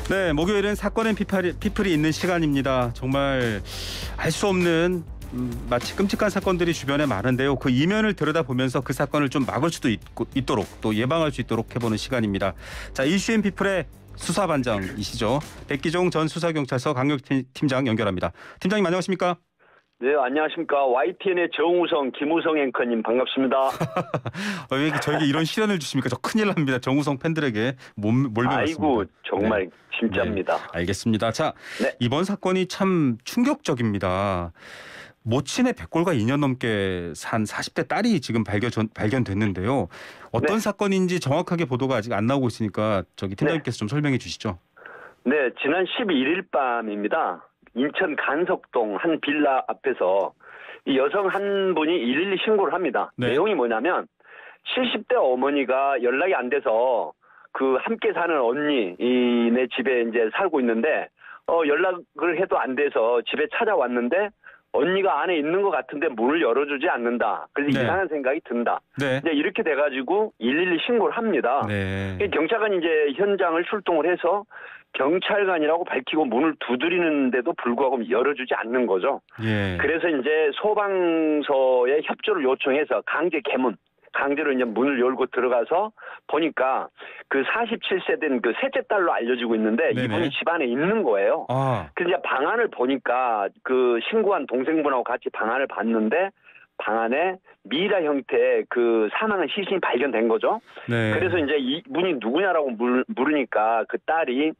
네, 목요일은 사건 앤 피플이 있는 시간입니다. 정말 알 수 없는 마치 끔찍한 사건들이 주변에 많은데요. 그 이면을 들여다보면서 그 사건을 좀 막을 수도 있도록 또 예방할 수 있도록 해보는 시간입니다. 자, 이슈 앤 피플의 수사반장이시죠. 백기종 전 수사경찰서 강력팀장 연결합니다. 팀장님 안녕하십니까? 네, 안녕하십니까. YTN의 정우성, 김우성 앵커님 반갑습니다. 왜 저에게 이런 시련을 주십니까? 저 큰일 납니다. 정우성 팬들에게 몰매왔습니다. 아이고, 정말 네. 진짜입니다. 네, 알겠습니다. 자, 네. 이번 사건이 참 충격적입니다. 모친의 백골과 2년 넘게 산 40대 딸이 지금 발견됐는데요. 어떤 네. 사건인지 정확하게 보도가 아직 안 나오고 있으니까 팀장님께서 좀 설명해 주시죠. 네, 지난 11일 밤입니다. 인천 간석동 한 빌라 앞에서 이 여성 한 분이 112 신고를 합니다. 네. 내용이 뭐냐면 70대 어머니가 연락이 안 돼서 그 함께 사는 언니네 집에 이제 살고 있는데 연락을 해도 안 돼서 집에 찾아왔는데 언니가 안에 있는 것 같은데 문을 열어주지 않는다. 그래서 네. 이상한 생각이 든다. 네. 이제 이렇게 돼가지고 112 신고를 합니다. 네. 경찰관이 이제 현장을 출동을 해서 경찰관이라고 밝히고 문을 두드리는데도 불구하고 열어주지 않는 거죠. 예. 그래서 이제 소방서에 협조를 요청해서 강제로 이제 문을 열고 들어가서 보니까 그 47세 된 그 셋째 딸로 알려지고 있는데 네네. 이분이 집안에 있는 거예요. 아, 그래서 이제 방안을 보니까 그 신고한 동생분하고 같이 방안을 봤는데 방 안에 미라 형태의 그 사망한 시신이 발견된 거죠. 네. 그래서 이제 이분이 누구냐라고 물으니까 그 딸이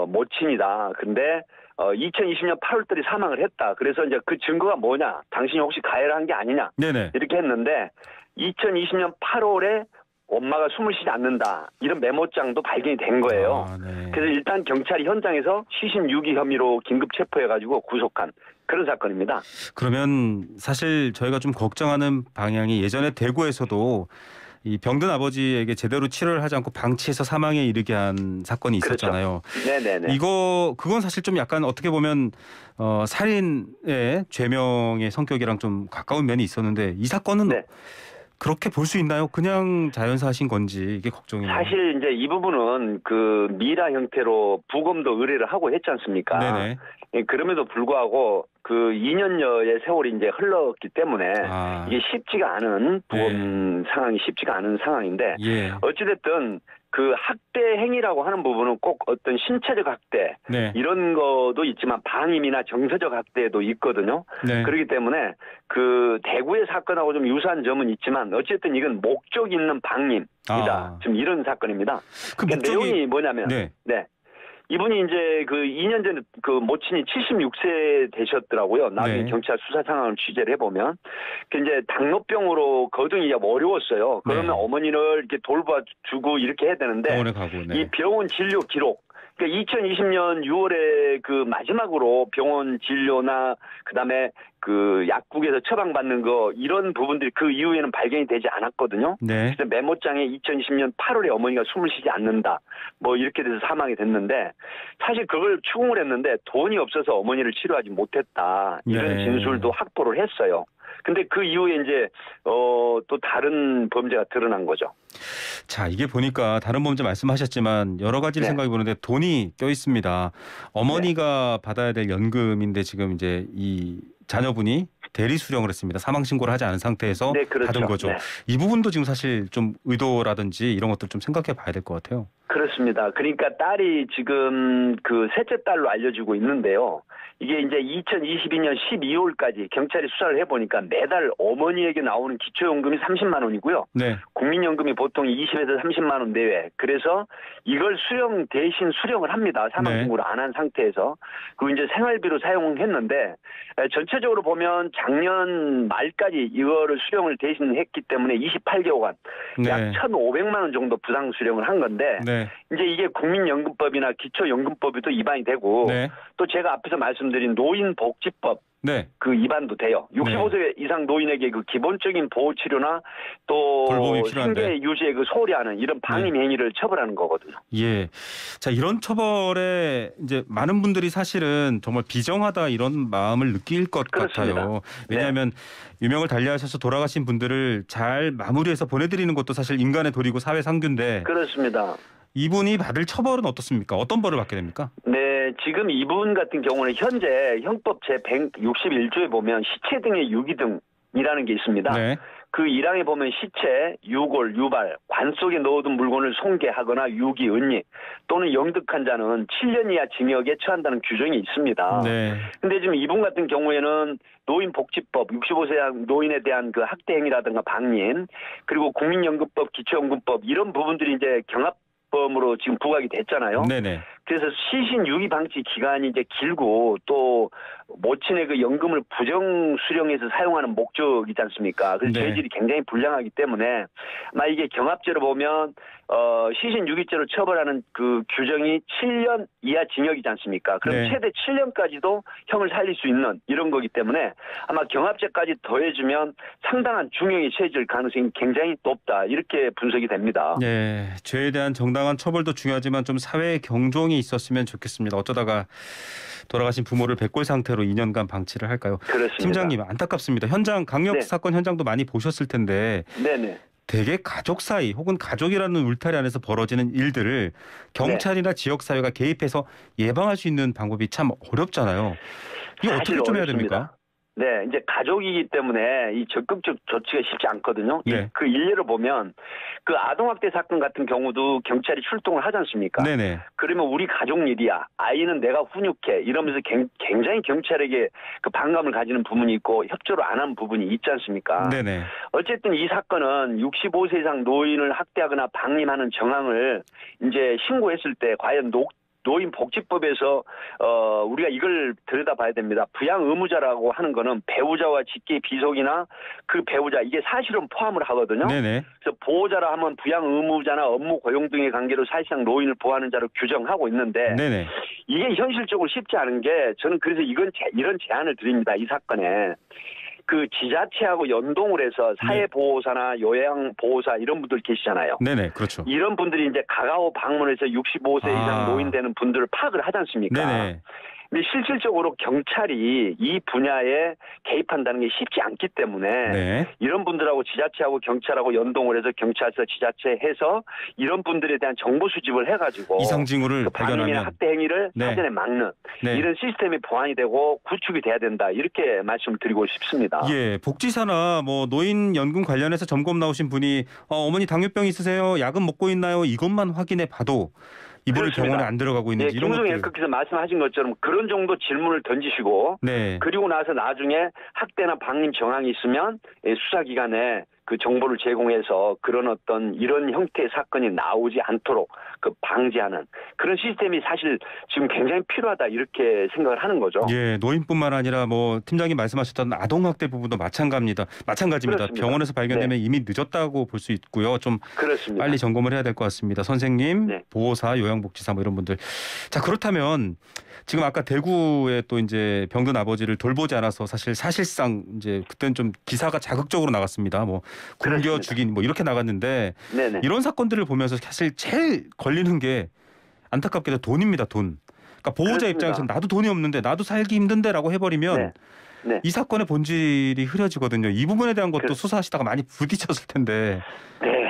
모친이다. 근데 2020년 8월달에 사망을 했다. 그래서 이제 그 증거가 뭐냐? 당신이 혹시 가해를 한 게 아니냐? 네네. 이렇게 했는데 2020년 8월에 엄마가 숨을 쉬지 않는다. 이런 메모장도 발견이 된 거예요. 아, 네. 그래서 일단 경찰이 현장에서 시신 유기 혐의로 긴급 체포해가지고 구속한 그런 사건입니다. 그러면 사실 저희가 좀 걱정하는 방향이 예전에 대구에서도 이 병든 아버지에게 제대로 치료를 하지 않고 방치해서 사망에 이르게 한 사건이 있었잖아요. 그렇죠. 네네네. 그건 사실 좀 약간 어떻게 보면 살인의 죄명의 성격이랑 좀 가까운 면이 있었는데 이 사건은 네. 그렇게 볼 수 있나요? 그냥 자연사하신 건지 이게 걱정이네요. 사실 이제 이 부분은 그 미라 형태로 부검도 의뢰를 하고 했지 않습니까? 네네. 예, 그럼에도 불구하고 그 2년여의 세월이 이제 흘렀기 때문에 이게 쉽지가 않은 부검 상황이 쉽지가 않은 상황인데 예. 어찌됐든 그 학대 행위라고 하는 부분은 꼭 어떤 신체적 학대 네. 이런 것도 있지만 방임이나 정서적 학대도 있거든요. 네. 그렇기 때문에 그 대구의 사건하고 좀 유사한 점은 있지만 어쨌든 이건 목적 있는 방임이다. 좀 이런 사건입니다. 그 그러니까 목적이 내용이 뭐냐면 네. 이분이 이제 그 2년 전에 그 모친이 76세 되셨더라고요. 나중에 네. 경찰 수사 상황을 취재를 해보면. 그 이제 당뇨병으로 거동이 어려웠어요. 그러면 네. 어머니를 이렇게 돌봐주고 이렇게 해야 되는데 병원에 가고 네. 이 병원 진료 기록. 그러니까 2020년 6월에 그 마지막으로 병원 진료나 그다음에 그 약국에서 처방받는 거 이런 부분들이 그 이후에는 발견이 되지 않았거든요. 네. 그래서 메모장에 2020년 8월에 어머니가 숨을 쉬지 않는다. 뭐 이렇게 돼서 사망이 됐는데 사실 그걸 추궁을 했는데 돈이 없어서 어머니를 치료하지 못했다. 이런 네. 진술도 확보를 했어요. 근데 그 이후에 이제 또 다른 범죄가 드러난 거죠. 자, 이게 보니까 다른 범죄 말씀하셨지만 여러 가지를 네. 생각해 보는데 돈이 껴 있습니다. 어머니가 받아야 될 연금인데 지금 이제 이 자녀분이 대리 수령을 했습니다. 사망 신고를 하지 않은 상태에서 네, 그렇죠. 받은 거죠. 네. 이 부분도 지금 사실 좀 의도라든지 이런 것들 좀 생각해 봐야 될 것 같아요. 그렇습니다. 그러니까 딸이 지금 그 셋째 딸로 알려지고 있는데요. 이게 이제 2022년 12월까지 경찰이 수사를 해보니까 매달 어머니에게 나오는 기초연금이 30만 원이고요. 네. 국민연금이 보통 20에서 30만 원 내외. 그래서 이걸 대신 수령을 합니다. 사망신고를 안 한 상태에서. 그리고 이제 생활비로 사용했는데 전체적으로 보면 작년 말까지 이거를 수령을 대신 했기 때문에 28개월간 약 1,500만 원 정도 부당 수령을 한 건데 네. 이제 이게 국민연금법이나 기초연금법에도 위반이 되고 네. 또 제가 앞에서 말씀드린 노인복지법 네. 그 위반도 돼요. 65세 이상 노인에게 그 기본적인 보호 치료나 또 돌봄이 필요한데. 생계 유지에 그 소홀히 하는 이런 방임 행위를 처벌하는 거거든요. 예. 자, 이런 처벌에 이제 많은 분들이 사실은 정말 비정하다 이런 마음을 느낄 것 그렇습니다. 같아요. 왜냐하면 유명을 달리하셔서 돌아가신 분들을 잘 마무리해서 보내드리는 것도 사실 인간의 도리고 사회 상규인데 그렇습니다. 이분이 받을 처벌은 어떻습니까? 어떤 벌을 받게 됩니까? 네, 지금 이분 같은 경우는 현재 형법 제 161조에 보면 시체 등의 유기 등이라는 게 있습니다. 네. 그 1항에 보면 시체, 유골, 유발, 관 속에 넣어둔 물건을 손괴하거나 유기, 은닉 또는 영득한 자는 7년 이하 징역에 처한다는 규정이 있습니다. 네. 근데 지금 이분 같은 경우에는 노인복지법, 65세 이상 노인에 대한 그 학대 행위라든가 방임, 그리고 국민연금법, 기초연금법 이런 부분들이 이제 경합범으로 지금 부각이 됐잖아요. 네네. 그래서 시신 유기 방치 기간이 이제 길고 또 모친의 그 연금을 부정 수령해서 사용하는 목적이지 않습니까? 그래서 네. 죄질이 굉장히 불량하기 때문에 아마 이게 경합죄로 보면 시신 유기죄로 처벌하는 그 규정이 7년 이하 징역이지 않습니까? 그럼 네. 최대 7년까지도 형을 살릴 수 있는 이런 거기 때문에 아마 경합죄까지 더해주면 상당한 중형이 처해질 가능성이 굉장히 높다 이렇게 분석이 됩니다. 네, 죄에 대한 정당한 처벌도 중요하지만 좀 사회의 경종이 있었으면 좋겠습니다. 어쩌다가 돌아가신 부모를 백골 상태로 2년간 방치를 할까요? 그렇습니다. 팀장님 안타깝습니다. 현장 강력 네. 사건 현장도 많이 보셨을 텐데 네네. 대개 가족 사이 혹은 가족이라는 울타리 안에서 벌어지는 일들을 경찰이나 지역사회가 개입해서 예방할 수 있는 방법이 참 어렵잖아요. 이거 어떻게 좀 해야 어렵습니다. 됩니까? 네, 이제 가족이기 때문에 이 적극적 조치가 쉽지 않거든요. 네. 그 일례를 보면 그 아동학대 사건 같은 경우도 경찰이 출동을 하지 않습니까? 네네. 그러면 우리 가족 일이야. 아이는 내가 훈육해. 이러면서 굉장히 경찰에게 그 반감을 가지는 부분이 있고 협조를 안 한 부분이 있지 않습니까? 네네. 어쨌든 이 사건은 65세 이상 노인을 학대하거나 방임하는 정황을 이제 신고했을 때 과연 노인복지법에서 우리가 이걸 들여다봐야 됩니다. 부양 의무자라고 하는 거는 배우자와 직계 비속이나 그 배우자 이게 사실은 포함을 하거든요. 네네. 그래서 보호자라 하면 부양 의무자나 업무 고용 등의 관계로 사실상 노인을 보호하는 자로 규정하고 있는데 네네. 이게 현실적으로 쉽지 않은 게 저는 그래서 이런 제안을 드립니다. 이 사건에. 그 지자체하고 연동을 해서 사회보호사나 요양보호사 이런 분들 계시잖아요. 네네. 그렇죠. 이런 분들이 이제 가가오 방문해서 65세 이상 노인 되는 분들을 파악을 하지 않습니까? 네네. 근데 실질적으로 경찰이 이 분야에 개입한다는 게 쉽지 않기 때문에 네. 이런 분들하고 지자체하고 경찰하고 연동을 해서 경찰서 지자체 해서 이런 분들에 대한 정보 수집을 해가지고 이상 징후를 그 방임이나 발견하면 학대 행위를 네. 사전에 막는 네. 이런 시스템이 보완이 되고 구축이 돼야 된다 이렇게 말씀을 드리고 싶습니다. 예, 복지사나 뭐 노인연금 관련해서 점검 나오신 분이 어머니 당뇨병 있으세요? 약은 먹고 있나요? 이것만 확인해 봐도 이분을 그렇습니다. 병원에 안 들어가고 네, 있는지 이런 김우성 것들. 앵커께서 말씀하신 것처럼 그런 정도 질문을 던지시고 네. 그리고 나서 나중에 학대나 방임 정황이 있으면 수사기관에 그 정보를 제공해서 그런 어떤 이런 형태의 사건이 나오지 않도록 그 방지하는 그런 시스템이 사실 지금 굉장히 필요하다 이렇게 생각을 하는 거죠. 예, 노인뿐만 아니라 뭐 팀장님 말씀하셨던 아동학대 부분도 마찬가지입니다. 그렇습니다. 병원에서 발견되면 이미 늦었다고 볼 수 있고요. 좀 그렇습니다. 빨리 점검을 해야 될 것 같습니다. 선생님, 네. 보호사, 요양복지사 뭐 이런 분들. 자, 그렇다면 지금 아까 대구에 또 이제 병든 아버지를 돌보지 않아서 사실상 이제 그때는 좀 기사가 자극적으로 나갔습니다. 뭐 굶겨 그렇습니다. 죽인 뭐 이렇게 나갔는데 네네. 이런 사건들을 보면서 사실 제일 걸리는 게 안타깝게도 돈입니다. 돈. 그러니까 보호자 그렇습니다. 입장에서는 나도 돈이 없는데 나도 살기 힘든데라고 해버리면 네. 네. 이 사건의 본질이 흐려지거든요. 이 부분에 대한 것도 그- 수사하시다가 많이 부딪혔을 텐데. 네.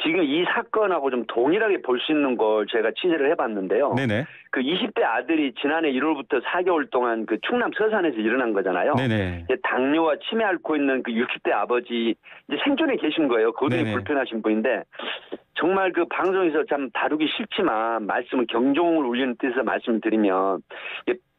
지금 이 사건하고 좀 동일하게 볼 수 있는 걸 제가 취재를 해봤는데요. 네네. 그 20대 아들이 지난해 1월부터 4개월 동안 그 충남 서산에서 일어난 거잖아요. 네네. 이제 당뇨와 치매 앓고 있는 그 60대 아버지 이제 생존에 계신 거예요. 거동이 네네. 불편하신 분인데 정말 그 방송에서 참 다루기 싫지만 말씀을 경종을 울리는 뜻에서 말씀을 드리면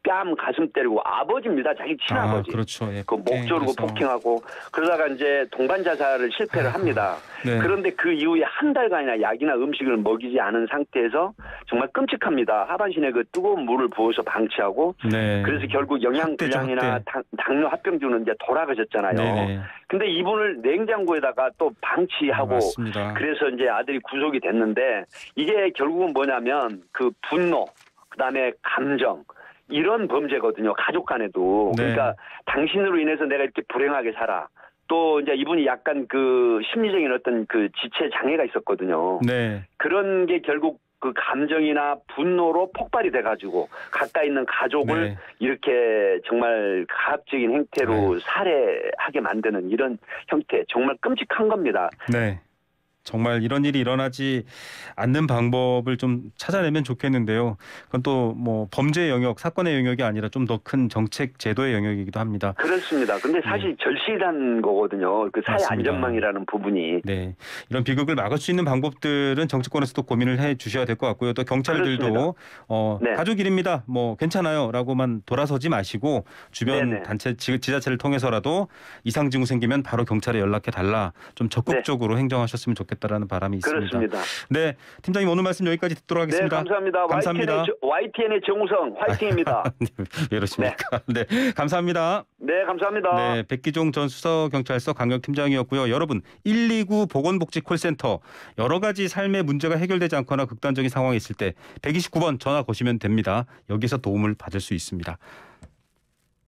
뺨 가슴 때리고 아버지입니다. 자기 친아버지. 그렇죠. 예, 그 목 조르고 폭행해서. 폭행하고 그러다가 이제 동반 자살을 실패를 합니다. 네. 그런데 그 이후에 한 달간이나 약이나 음식을 먹이지 않은 상태에서 정말 끔찍합니다. 하반신에 그 뜨거운 물을 부어서 방치하고 네. 그래서 결국 영양불량이나 학대죠, 당뇨 합병증은 이제 돌아가셨잖아요. 네네. 근데 이분을 냉장고에다가 또 방치하고 맞습니다. 그래서 이제 아들이 구속이 됐는데 이게 결국은 뭐냐면 그 분노 그다음에 감정 이런 범죄거든요. 가족 간에도. 네. 그러니까 당신으로 인해서 내가 이렇게 불행하게 살아. 또 이제 이분이 약간 그 심리적인 어떤 그 지체 장애가 있었거든요. 네. 그런 게 결국 그 감정이나 분노로 폭발이 돼가지고 가까이 있는 가족을 네. 이렇게 정말 가압적인 행태로 살해하게 만드는 이런 형태 정말 끔찍한 겁니다. 네. 정말 이런 일이 일어나지 않는 방법을 좀 찾아내면 좋겠는데요. 그건 또 뭐 범죄 영역, 사건의 영역이 아니라 좀 더 큰 정책 제도의 영역이기도 합니다. 그렇습니다. 근데 사실 절실한 거거든요. 그 사회 맞습니다. 안전망이라는 부분이. 네, 이런 비극을 막을 수 있는 방법들은 정치권에서도 고민을 해 주셔야 될 것 같고요. 또 경찰들도 네. 가족 일입니다. 뭐 괜찮아요라고만 돌아서지 마시고 주변 네네. 단체 지자체를 통해서라도 이상 징후 생기면 바로 경찰에 연락해 달라. 좀 적극적으로 행정하셨으면 좋겠다라는 바람이 있습니다. 그렇습니다. 네, 팀장님 오늘 말씀 여기까지 듣도록 네, 하겠습니다. 감사합니다. 감사합니다. YTN의 정우성 화이팅입니다. 왜 이러십니까? 네, 감사합니다. 네, 감사합니다. 네, 백기종 전 수서경찰서 강력팀장이었고요. 여러분 129 보건복지 콜센터 여러 가지 삶의 문제가 해결되지 않거나 극단적인 상황이 있을 때 129번 전화 거시면 됩니다. 여기서 도움을 받을 수 있습니다.